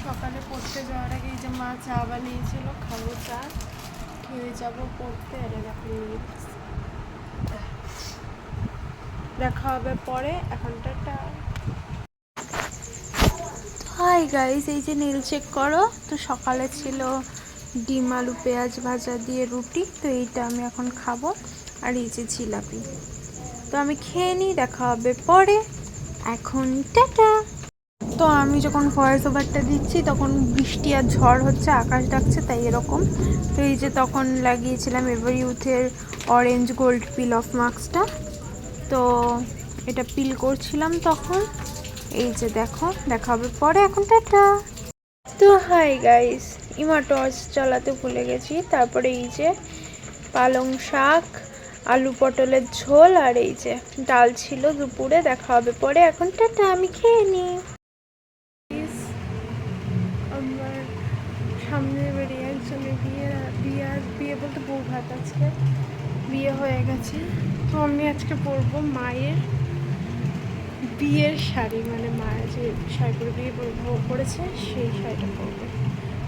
সকালে পড়তে যাওয়ার আগে এই যে মা চা বানিয়েছিল, খাবো চা, খেয়ে যাবো পড়তে। এটা দেখো দেখা হবে পরে, এখন টাটা। হাই গাইস, এই যে নীল চেক করো তো, সকালে ছিল ডিম আলু পেঁয়াজ ভাজা দিয়ে রুটি, তো এইটা আমি এখন খাবো। আর এই যে জিলাপি, তো আমি খেয়ে নিই, দেখা হবে পরে, এখন টাটা। তো আমি যখন ভয়েস ওভারটা দিচ্ছি তখন বৃষ্টি আর ঝড় হচ্ছে, আকাশ ডাকছে, তাই এরকম। তো এই যে তখন লাগিয়েছিলাম এভার ইউথের অরেঞ্জ গোল্ড পিল অফ মাস্কটা, তো এটা পিল করছিলাম তখন। এই যে দেখো, দেখা হবে পরে, এখন টাটা। তো হাই গাইস, ইমা টর্চ চালাতে ভুলে গেছি। তারপরে এই যে পালং শাক, আলু পটলের ঝোল, আর এই যে ডাল ছিল দুপুরে। দেখা হবে পরে, এখন টাটা, আমি খেয়ে নিই। আমার সামনে বেরিয়ে একজনের বিয়ে বলতে বউ ভাত, আজকে বিয়ে হয়ে গেছে। তো আমি আজকে পরবো মায়ের বিয়ের শাড়ি, মানে মায়ের যে শাড়ি পরে বিয়ে পড়েছে সেই শাড়িটা পরবো,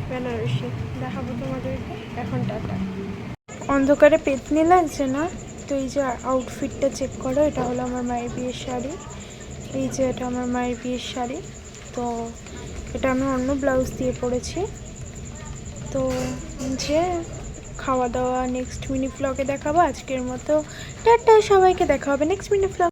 বেনারসি। দেখাবো তোমাদেরকে, এখন টাটা। অন্ধকারে পেতনি লাগছে না? তো এই যে আউটফিটটা চেক করো, এটা হলো আমার মায়ের বিয়ের শাড়ি। এই যে এটা আমার মায়ের বিয়ের শাড়ি, তো এটা আমি অন্য ব্লাউজ দিয়ে পরেছি। তো যে খাওয়া দাওয়া নেক্সট মিনি ব্লগে দেখাবো। আজকের মতো টাটা, সবাইকে দেখা হবে নেক্সট মিনি ব্লগ।